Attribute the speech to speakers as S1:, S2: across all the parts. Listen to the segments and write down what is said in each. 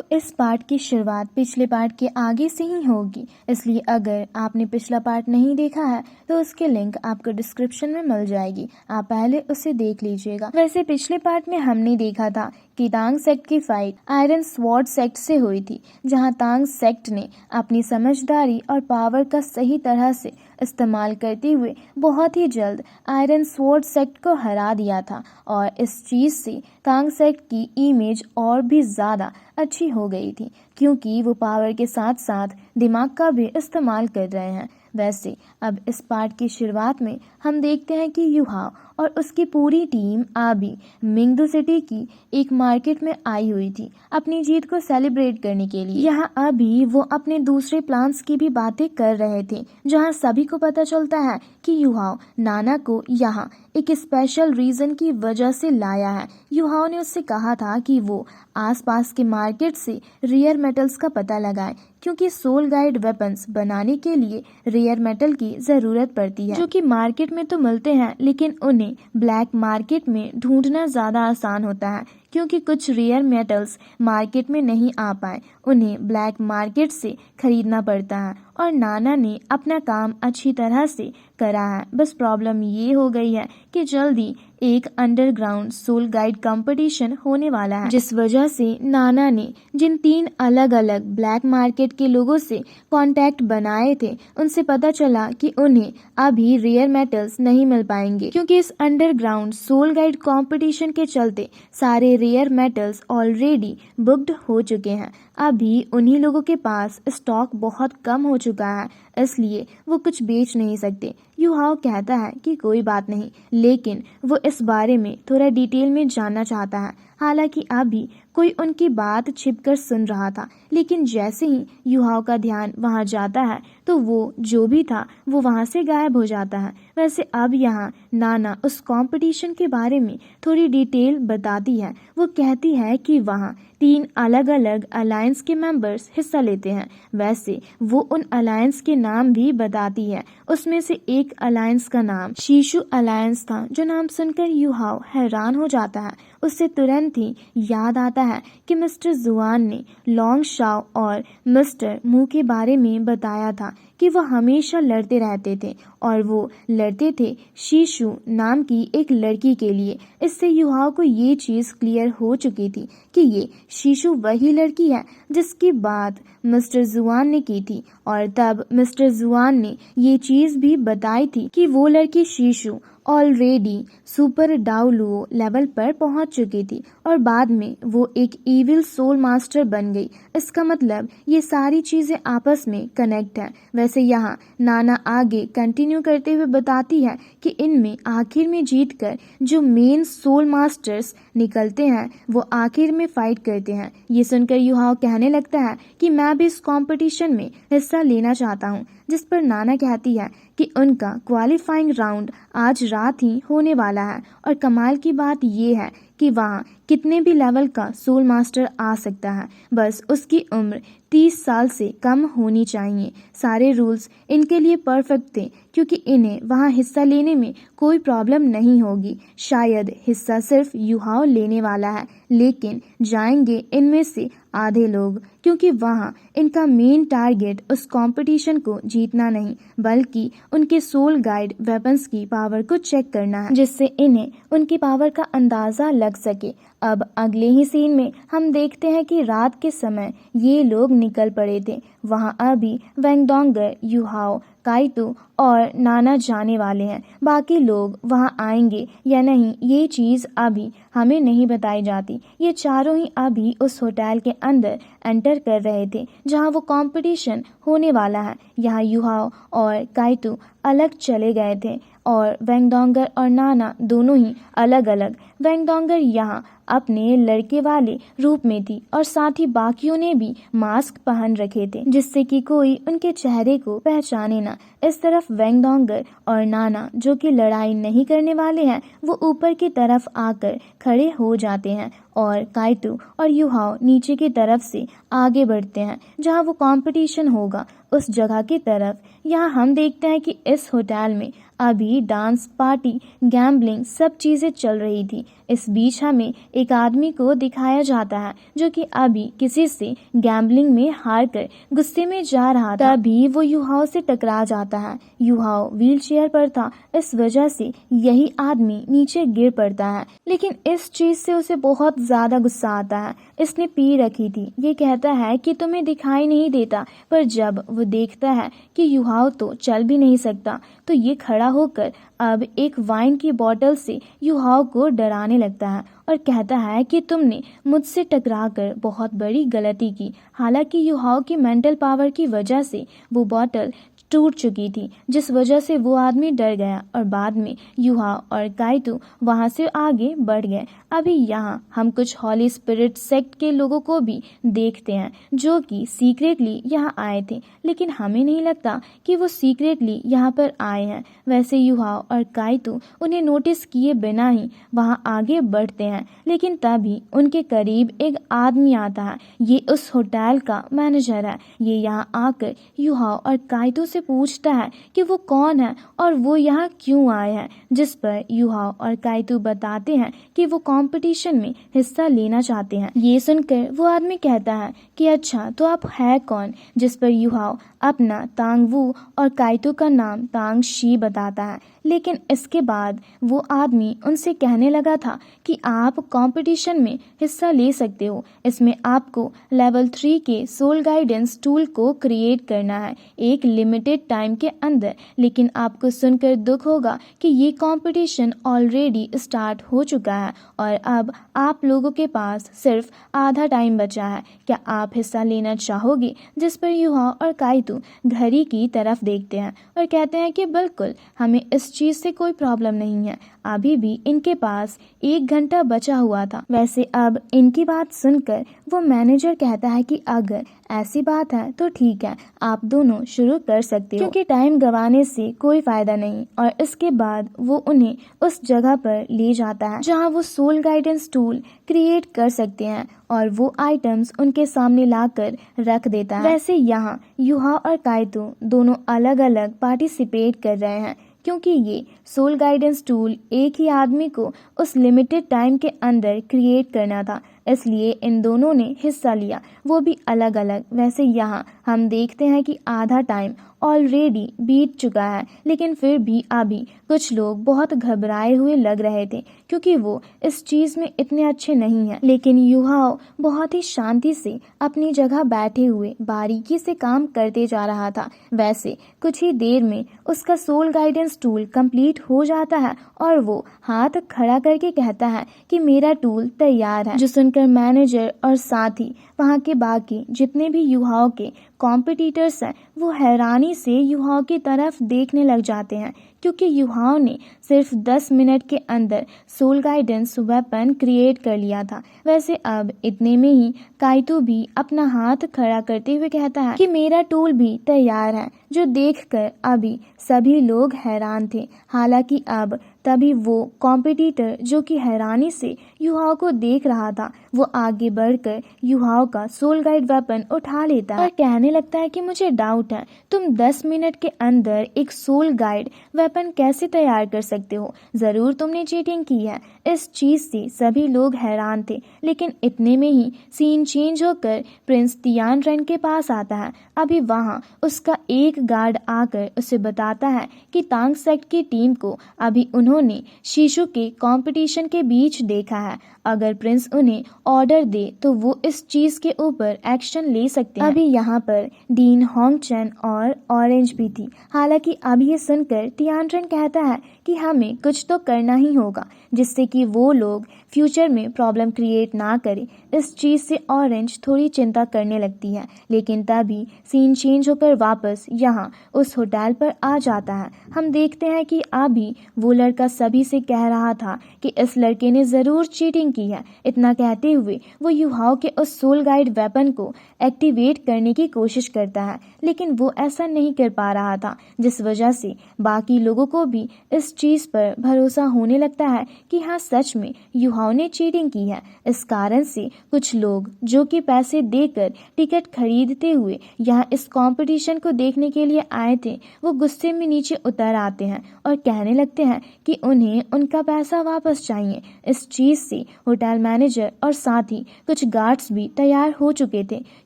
S1: तो इस पार्ट की शुरुआत पिछले पार्ट के आगे से ही होगी, इसलिए अगर आपने पिछला पार्ट नहीं देखा है तो उसकी लिंक आपको डिस्क्रिप्शन में मिल जाएगी, आप पहले उसे देख लीजिएगा। वैसे पिछले पार्ट में हमने देखा था कि तांग सेक्ट की फाइट आयरन स्वॉर्ड सेक्ट से हुई थी, जहां तांग सेक्ट ने अपनी समझदारी और पावर का सही तरह से इस्तेमाल करते हुए बहुत ही जल्द आयरन स्वॉर्ड सेक्ट को हरा दिया था और इस चीज से तांग सेक्ट की इमेज और भी ज्यादा अच्छी हो गई थी, क्योंकि वो पावर के साथ साथ दिमाग का भी इस्तेमाल कर रहे हैं। वैसे अब इस पार्ट की शुरुआत में हम देखते हैं कि युहाओ और उसकी पूरी टीम अभी मिंगदू सिटी की एक मार्केट में आई हुई थी अपनी जीत को सेलिब्रेट करने के लिए। यहाँ अभी वो अपने दूसरे प्लान्स की भी बातें कर रहे थे, जहाँ सभी को पता चलता है कि युहाओ नाना को यहाँ एक स्पेशल रीजन की वजह से लाया है। युहाओ ने उससे कहा था कि वो आसपास के मार्केट से रेयर मेटल्स का पता लगाए, क्योंकि सोल गाइड वेपन्स बनाने के लिए रेयर मेटल की जरूरत पड़ती है, जो कि मार्केट में तो मिलते हैं लेकिन उन्हें ब्लैक मार्केट में ढूंढना ज्यादा आसान होता है, क्योंकि कुछ रेयर मेटल्स मार्केट में नहीं आ पाए, उन्हें ब्लैक मार्केट से खरीदना पड़ता है। और नाना ने अपना काम अच्छी तरह से करा है, बस प्रॉब्लम ये हो गई है कि जल्दी एक अंडरग्राउंड सोल गाइड कंपटीशन होने वाला है, जिस वजह से नाना ने जिन 3 अलग अलग ब्लैक मार्केट के लोगों से कांटेक्ट बनाए थे, उनसे पता चला कि उन्हें अभी रेयर मेटल्स नहीं मिल पाएंगे, क्योंकि इस अंडरग्राउंड सोल गाइड कंपटीशन के चलते सारे रेयर मेटल्स ऑलरेडी बुक्ड हो चुके हैं। अभी उन्हीं लोगों के पास स्टॉक बहुत कम हो चुका है, इसलिए वो कुछ बेच नहीं सकते। युहाओ कहता है कि कोई बात नहीं, लेकिन वो इस बारे में थोड़ा डिटेल में जानना चाहता है। हालांकि अभी कोई उनकी बात छिपकर सुन रहा था, लेकिन जैसे ही युहाओ का ध्यान वहां जाता है तो वो जो भी था वो वहां से गायब हो जाता है। वैसे अब यहाँ नाना उस कंपटीशन के बारे में थोड़ी डिटेल बताती है। वो कहती है कि वहाँ 3 अलग अलग अलायंस के मेंबर्स हिस्सा लेते हैं। वैसे वो उन अलायंस के नाम भी बताती है। उसमें से एक अलायंस का नाम शीशु अलायंस था, जो नाम सुनकर युहाओ हैरान हो जाता है। उससे तुरंत ही याद आता है कि मिस्टर जुआन ने लॉन्ग शाओ और मिस्टर मू के बारे में बताया था कि वो हमेशा लड़ते रहते थे, और वो लड़ते थे शीशु नाम की एक लड़की के लिए। इससे युहाओ को ये चीज क्लियर हो चुकी थी कि ये शीशु वही लड़की है जिसकी बात मिस्टर जुआन ने की थी, और तब मिस्टर जुआन ने ये चीज भी बताई थी कि वो लड़की शीशु ऑलरेडी सुपर डाउलुओ लेवल पर पहुंच चुकी थी और बाद में वो एक इविल सोल मास्टर बन गई। इसका मतलब ये सारी चीजें आपस में कनेक्ट हैं। वैसे यहाँ नाना आगे कंटिन्यू करते हुए बताती है कि इनमें आखिर में जीतकर जो मेन सोल मास्टर्स निकलते हैं वो आखिर में फाइट करते हैं। ये सुनकर युहाओ कहने लगता है कि मैं भी इस कंपटीशन में हिस्सा लेना चाहता हूँ, जिस पर नाना कहती है कि उनका क्वालिफाइंग राउंड आज रात ही होने वाला है, और कमाल की बात ये है कि वहाँ कितने भी लेवल का सोल मास्टर आ सकता है, बस उसकी उम्र 30 साल से कम होनी चाहिए। सारे रूल्स इनके लिए परफेक्ट थे, क्योंकि इन्हें वहाँ हिस्सा लेने में कोई प्रॉब्लम नहीं होगी। शायद हिस्सा सिर्फ युहाओ लेने वाला है, लेकिन जाएंगे इनमें से आधे लोग, क्योंकि वहाँ इनका मेन टारगेट उस कंपटीशन को जीतना नहीं, बल्कि उनके सोल गाइड वेपन्स की पावर को चेक करना है, जिससे इन्हें उनकी पावर का अंदाजा लग सके। अब अगले ही सीन में हम देखते हैं कि रात के समय ये लोग निकल पड़े थे। वहाँ अभी वेंगडोंगर, युहाओ, काइटो और नाना जाने वाले हैं। बाकी लोग वहाँ आएंगे या नहीं ये चीज अभी हमें नहीं बताई जाती। ये चारों ही अभी उस होटल के अंदर एंटर कर रहे थे जहाँ वो कंपटीशन होने वाला है। यहाँ युहाओ और काइटो अलग चले गए थे और वेंगडोंगर और नाना दोनों ही अलग अलग। वेंगडोंगर यहाँ अपने लड़के वाले रूप में थी और साथ ही बाकियों ने भी मास्क पहन रखे थे, जिससे कि कोई उनके चेहरे को पहचाने ना। इस तरफ वेंगडोंगर और नाना, जो कि लड़ाई नहीं करने वाले हैं, वो ऊपर की तरफ आकर खड़े हो जाते हैं और काइटो और युहाओ नीचे की तरफ से आगे बढ़ते हैं जहाँ वो कंपटीशन होगा उस जगह की तरफ। यहाँ हम देखते हैं कि इस होटल में अभी डांस पार्टी गैम्बलिंग सब चीजें चल रही थी। इस बीच हमें एक आदमी को दिखाया जाता है जो कि अभी किसी से गैम्बलिंग में हार कर गुस्से में जा रहा था। तभी वो युहाओ से टकरा जाता है। युहाओ व्हील चेयर पर था, इस वजह से यही आदमी नीचे गिर पड़ता है, लेकिन इस चीज से उसे बहुत ज्यादा गुस्सा आता है। इसने पी रखी थी। ये कहता है कि तुम्हें दिखाई नहीं देता, पर जब वो देखता है कि युहाओ तो चल भी नहीं सकता तो ये खड़ा होकर अब एक वाइन की बोतल से युहाओ को डराने लगता है और कहता है कि तुमने मुझसे टकराकर बहुत बड़ी गलती की। हालांकि युहाओ की मेंटल पावर की वजह से वो बोतल टूट चुकी थी, जिस वजह से वो आदमी डर गया और बाद में युहाओ और काइटो वहां से आगे बढ़ गए। अभी यहाँ हम कुछ हॉली स्पिरिट सेक्ट के लोगों को भी देखते हैं जो कि सीक्रेटली यहाँ आए थे, लेकिन हमें नहीं लगता कि वो सीक्रेटली यहाँ पर आए हैं। वैसे युहाओ और काइटो उन्हें नोटिस किए बिना ही वहाँ आगे बढ़ते हैं, लेकिन तभी उनके करीब एक आदमी आता है। ये उस होटल का मैनेजर है। ये यहाँ आकर युहाओ और काइटो से पूछता है कि वो कौन है और वो यहाँ क्यों आए हैं, जिस पर युहाओ और काइटो बताते हैं कि वो कंपटीशन में हिस्सा लेना चाहते हैं। ये सुनकर वो आदमी कहता है कि अच्छा तो आप है कौन, जिस पर युहाओ अपना तांग वू और काइटो का नाम तांग शी बताता है। लेकिन इसके बाद वो आदमी उनसे कहने लगा था कि आप कंपटीशन में हिस्सा ले सकते हो। इसमें आपको लेवल 3 के सोल गाइडेंस टूल को क्रिएट करना है एक लिमिटेड टाइम के अंदर। लेकिन आपको सुनकर दुख होगा कि ये कंपटीशन ऑलरेडी स्टार्ट हो चुका है और अब आप लोगों के पास सिर्फ आधा टाइम बचा है। क्या आप हिस्सा लेना चाहोगे? जिस पर युहाओ और काइटो घड़ी की तरफ देखते हैं और कहते हैं कि बिल्कुल, हमें इस चीज से कोई प्रॉब्लम नहीं है। अभी भी इनके पास 1 घंटा बचा हुआ था। वैसे अब इनकी बात सुनकर वो मैनेजर कहता है कि अगर ऐसी बात है तो ठीक है, आप दोनों शुरू कर सकते हो, क्योंकि टाइम गंवाने से कोई फायदा नहीं। और इसके बाद वो उन्हें उस जगह पर ले जाता है जहाँ वो सोल गाइडेंस टूल क्रिएट कर सकते हैं और वो आइटम्स उनके सामने लाकर रख देता है। वैसे यहाँ युहाओ और काइटो दोनों अलग अलग पार्टिसिपेट कर रहे हैं, क्योंकि ये सोल गाइडेंस टूल एक ही आदमी को उस लिमिटेड टाइम के अंदर क्रिएट करना था, इसलिए इन दोनों ने हिस्सा लिया, वो भी अलग अलग। वैसे यहाँ हम देखते हैं कि आधा टाइम ऑलरेडी बीत चुका है, लेकिन फिर भी अभी कुछ लोग बहुत घबराए हुए लग रहे थे क्योंकि वो इस चीज में इतने अच्छे नहीं हैं। लेकिन युहाओ बहुत ही शांति से अपनी जगह बैठे हुए बारीकी से काम करते जा रहा था। वैसे कुछ ही देर में उसका सोल गाइडेंस टूल कंप्लीट हो जाता है और वो हाथ खड़ा करके कहता है कि मेरा टूल तैयार है। जो सुनकर मैनेजर और साथ ही वहाँ के बाकी जितने भी युहाओ के कॉम्पिटिटर्स हैं वो हैरानी से युहाओ की तरफ देखने लग जाते हैं, क्योंकि युहाओ ने सिर्फ 10 मिनट के अंदर सोल गाइडेंस वेपन क्रिएट कर लिया था। वैसे अब इतने में ही काइटो भी अपना हाथ खड़ा करते हुए कहता है कि मेरा टूल भी तैयार है, जो देखकर अभी सभी लोग हैरान थे। हालांकि अब तभी वो कॉम्पिटिटर जो कि हैरानी से युहाओ को देख रहा था, वो आगे बढ़कर युहाओ का सोल गाइड वेपन उठा लेता है और कहने लगता है कि मुझे डाउट है, तुम 10 मिनट के अंदर एक सोल गाइड वेपन कैसे तैयार कर सकते हो? जरूर तुमने चीटिंग की है। इस चीज से सभी लोग हैरान थे, लेकिन इतने में ही सीन चेंज होकर प्रिंस तियानरेन के पास आता है। अभी वहाँ उसका एक गार्ड आकर उसे बताता है कि तांग सेक्ट की टीम को अभी उन्होंने शीशु के कंपटीशन के बीच देखा है। अगर प्रिंस उन्हें ऑर्डर दे तो वो इस चीज के ऊपर एक्शन ले सकते हैं। अभी यहाँ पर डीन होंगचन और ऑरेंज भी थी। हालांकि अब ये सुनकर तियानरेन कहता है कि हमें कुछ तो करना ही होगा जिससे कि वो लोग फ्यूचर में प्रॉब्लम क्रिएट ना करे। इस चीज से ऑरेंज थोड़ी चिंता करने लगती है, लेकिन तभी सीन चेंज होकर वापस यहाँ उस होटल पर आ जाता है। हम देखते हैं कि अभी वो लड़का सभी से कह रहा था कि इस लड़के ने जरूर चीटिंग की है। इतना कहते हुए वो युहाओ के उस सोल गाइड वेपन को एक्टिवेट करने की कोशिश करता है, लेकिन वो ऐसा नहीं कर पा रहा था, जिस वजह से बाकी लोगों को भी इस चीज पर भरोसा होने लगता है कि हाँ सच में युहाओ युहाओ ने चीटिंग की है। इस कारण से कुछ लोग जो कि पैसे देकर टिकट खरीदते हुए यहाँ इस कंपटीशन को देखने के लिए आए थे, वो गुस्से में नीचे उतर आते हैं और कहने लगते हैं कि उन्हें उनका पैसा वापस चाहिए। इस चीज से होटल मैनेजर और साथ ही कुछ गार्ड्स भी तैयार हो चुके थे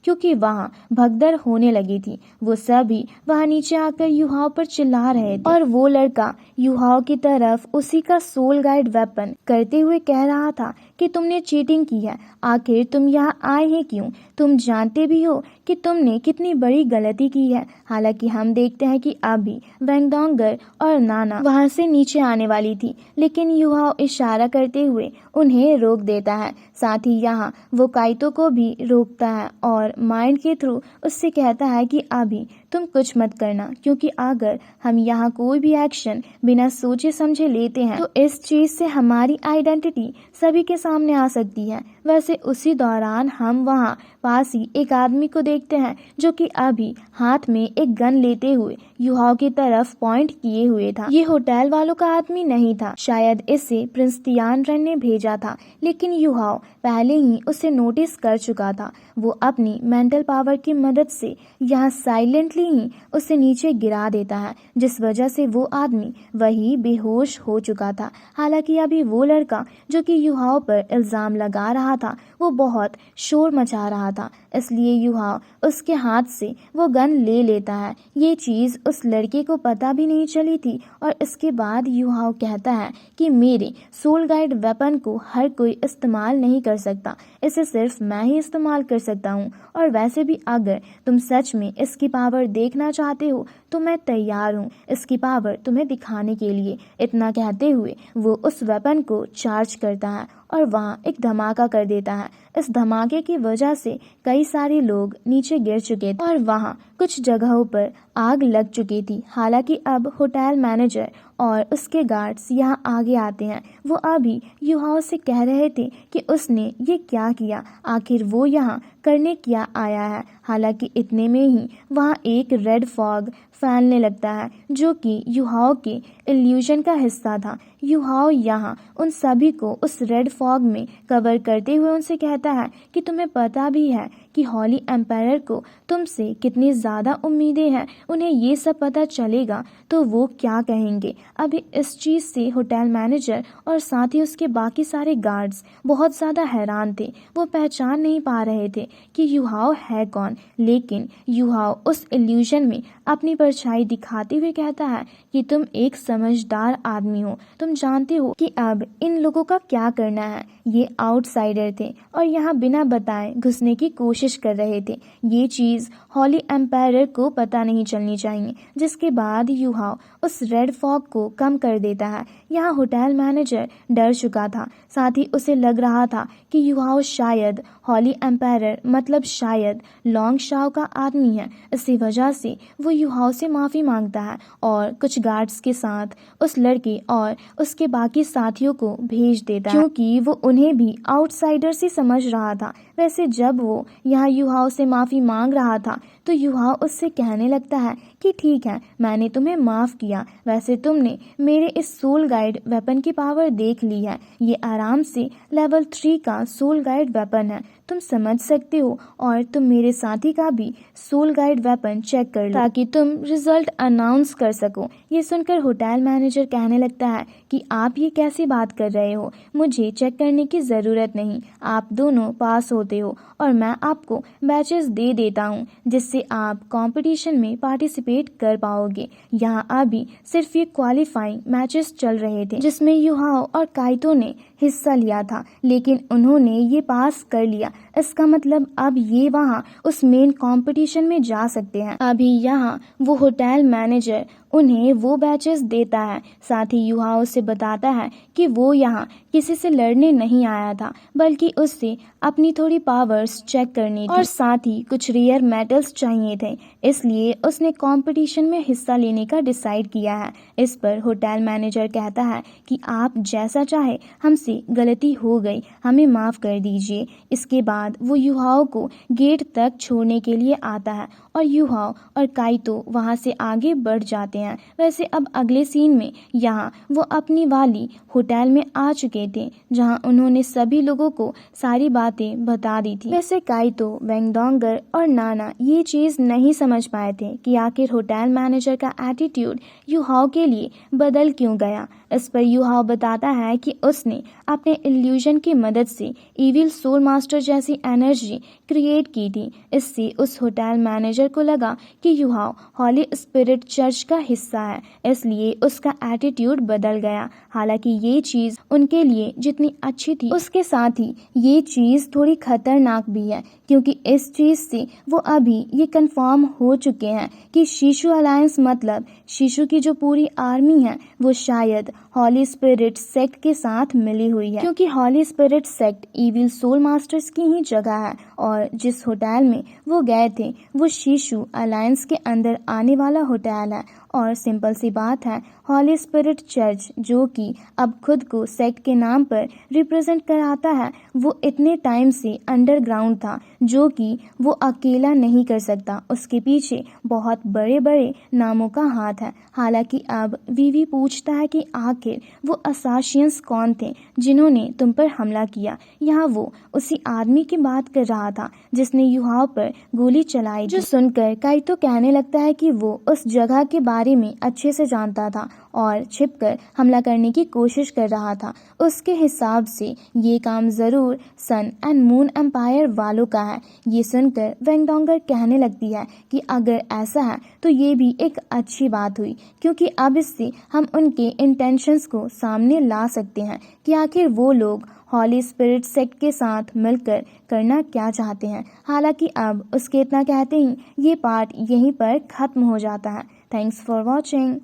S1: क्योंकि वहाँ भगदड़ होने लगी थी। वो सभी वहाँ नीचे आकर युहाओ पर चिल्ला रहे थे और वो लड़का युहाओ की तरफ उसी का सोल गाइड वेपन करते हुए कह रहा था कि तुमने चीटिंग की है, आखिर तुम यहाँ आए हैं क्यों? तुम जानते भी हो कि तुमने कितनी बड़ी गलती की है। हालांकि हम देखते हैं कि अभी वेंगडोंगर और नाना वहां से नीचे आने वाली थी, लेकिन युहाओ इशारा करते हुए उन्हें रोक देता है। साथ ही यहाँ वो काइतो को भी रोकता है और माइंड के थ्रू उससे कहता है कि अभी तुम कुछ मत करना, क्योंकि अगर हम यहाँ कोई भी एक्शन बिना सोचे समझे लेते हैं तो इस चीज से हमारी आइडेंटिटी सभी के सामने आ सकती है। वैसे उसी दौरान हम वहाँ पास ही एक आदमी को देखते हैं जो कि अभी हाथ में एक गन लेते हुए युहाओ की तरफ पॉइंट किए हुए था। ये होटल वालों का आदमी नहीं था, शायद इसे प्रिंस तियानरन ने भेजा था, लेकिन युहाओ पहले ही उसे नोटिस कर चुका था। वो अपनी मेंटल पावर की मदद से यहाँ साइलेंटली ही उसे नीचे गिरा देता है, जिस वजह से वो आदमी वही बेहोश हो चुका था। हालांकि अभी वो लड़का जो कि युहाओ पर इल्जाम लगा रहा था वो बहुत शोर मचा रहा था, इसलिए युहाओ उसके हाथ से वो गन ले लेता है। ये चीज उस लड़के को पता भी नहीं चली थी और इसके बाद युहाओ कहता है कि मेरे सोल गाइड वेपन को हर कोई इस्तेमाल नहीं कर सकता, इसे सिर्फ मैं ही इस्तेमाल कर सकता हूँ। और वैसे भी अगर तुम सच में इसकी पावर देखना चाहते हो तो मैं तैयार हूँ इसकी पावर तुम्हें दिखाने के लिए। इतना कहते हुए वो उस वेपन को चार्ज करता है और वहाँ एक धमाका कर देता है। इस धमाके की वजह से कई सारे लोग नीचे गिर चुके थे और वहाँ कुछ जगहों पर आग लग चुकी थी। हालांकि अब होटल मैनेजर और उसके गार्ड्स यहाँ आगे आते हैं। वो अभी युहाओ से कह रहे थे कि उसने ये क्या किया, आखिर वो यहाँ करने क्या आया है। हालांकि इतने में ही वहाँ एक रेड फॉग फैलने लगता है जो कि युहाओ के इल्यूजन का हिस्सा था। युहाओ यहाँ उन सभी को उस रेड फॉग में कवर करते हुए उनसे कहता है कि तुम्हें पता भी है कि हॉली एम्पायर को तुमसे कितनी ज़्यादा उम्मीदें हैं, उन्हें ये सब पता चलेगा तो वो क्या कहेंगे। अभी इस चीज़ से होटल मैनेजर और साथ ही उसके बाकी सारे गार्ड्स बहुत ज़्यादा हैरान थे। वो पहचान नहीं पा रहे थे कि युहाओ है कौन, लेकिन युहाओ उस इल्यूजन में अपनी परछाई दिखाते हुए कहता है कि तुम एक समझदार आदमी हो, तुम जानते हो कि अब इन लोगों का क्या करना है। ये आउटसाइडर थे और यहाँ बिना बताए घुसने की कोशिश कर रहे थे। ये चीज हॉली एम्पायर को पता नहीं चलनी चाहिए। जिसके बाद युहाओ उस रेड फॉग को कम कर देता है। यहाँ होटल मैनेजर डर चुका था, साथ ही उसे लग रहा था कि युहाओ शायद हॉली एम्पायर मतलब शायद लॉन्ग शाओ का आदमी है। इसी वजह से वो युहाओ से माफी मांगता है और कुछ गार्ड्स के साथ उस लड़के और उसके बाकी साथियों को भेज देता है, क्योंकि वो उन्हें भी आउटसाइडर से समझ रहा था। वैसे जब वो यहाँ युहाओ से माफी मांग रहा था तो युहाओ उससे कहने लगता है कि ठीक है, मैंने तुम्हें माफ किया। वैसे तुमने मेरे इस सोल गाइड वेपन की पावर देख ली है, ये आराम से लेवल 3 का सोल गाइड वेपन है, तुम समझ सकते हो। और तुम मेरे साथी का भी सोल गाइड वेपन चेक कर लो ताकि तुम रिजल्ट अनाउंस कर सको। ये सुनकर होटल मैनेजर कहने लगता है कि आप ये कैसी बात कर रहे हो, मुझे चेक करने की जरूरत नहीं, आप दोनों पास होते हो और मैं आपको बैचेस दे देता हूँ जिससे आप कंपटीशन में पार्टिसिपेट कर पाओगे। यहाँ अभी सिर्फ ये क्वालिफाइंग मैचेस चल रहे थे जिसमें युहाओ और काइतो ने हिस्सा लिया था, लेकिन उन्होंने ये पास कर लिया। इसका मतलब अब ये वहाँ उस मेन कंपटीशन में जा सकते हैं। अभी यहाँ वो होटल मैनेजर उन्हें वो बैचेस देता है, साथ ही युहाओ से बताता है कि वो यहाँ किसी से लड़ने नहीं आया था, बल्कि उससे अपनी थोड़ी पावर्स चेक करनी थी और साथ ही कुछ रेयर मेटल्स चाहिए थे, इसलिए उसने कंपटीशन में हिस्सा लेने का डिसाइड किया है। इस पर होटल मैनेजर कहता है कि आप जैसा चाहे, हमसे गलती हो गई, हमें माफ कर दीजिए। इसके बाद वो युहाओ को गेट तक छोड़ने के लिए आता है और युहाओ और काइतो वहां से आगे बढ़ जाते हैं। वैसे अब अगले सीन में यहाँ वो अपनी वाली होटल में आ चुके में थे जहां उन्होंने सभी लोगों को सारी बातें बता दी थी। वैसे काइतो, वेंगडोंगर और नाना ये चीज नहीं समझ पाए थे कि आखिर होटल मैनेजर का एटीट्यूड युहाओ के लिए बदल क्यों गया। इस पर युहाओ बताता है कि उसने अपने इल्यूजन की मदद से इविल सोल मास्टर जैसी एनर्जी क्रिएट की थी। इससे उस होटल मैनेजर को लगा कि युहाओ हॉली स्पिरिट चर्च का हिस्सा है, इसलिए उसका एटीट्यूड बदल गया। हालांकि ये चीज उनके लिए जितनी अच्छी थी उसके साथ ही ये चीज थोड़ी खतरनाक भी है, क्योंकि इस चीज से वो अभी ये कंफर्म हो चुके हैं कि शिशु अलायंस मतलब शिशु की जो पूरी आर्मी है वो शायद हॉली स्पिरिट सेक्ट के साथ मिली हुई है, क्योंकि holy spirit sect evil soul masters की ही जगह है और जिस होटल में वो गए थे वो शिशु अलायंस के अंदर आने वाला होटल है। और सिंपल सी बात है, हॉली स्पिरिट चर्च जो कि अब खुद को सेक्ट के नाम पर रिप्रेजेंट कराता है, वो इतने टाइम से अंडरग्राउंड था जो कि वो अकेला नहीं कर सकता। उसके पीछे बहुत बड़े बड़े नामों का हाथ है। हालांकि अब वीवी पूछता है कि आखिर वो असासियंस कौन थे जिन्होंने तुम पर हमला किया। यहाँ वो उसी आदमी की बात कर रहा था जिसने युहाओ पर गोली चलाई, जो सुनकर काइतो कहने लगता है कि वो उस जगह के बारे में अच्छे से जानता था और छिपकर हमला करने की कोशिश कर रहा था। उसके हिसाब से ये काम जरूर सन एंड मून एम्पायर वालों का है। ये सुनकर वेंगडोंगर कहने लगती है कि अगर ऐसा है तो ये भी एक अच्छी बात हुई, क्योंकि अब इससे हम उनके इंटेंशंस को सामने ला सकते हैं कि आखिर वो लोग हॉली स्पिरिट सेक्ट के साथ मिलकर करना क्या चाहते हैं। हालांकि अब उसके इतना कहते ही ये पार्ट यहीं पर खत्म हो जाता है। Thanks for watching.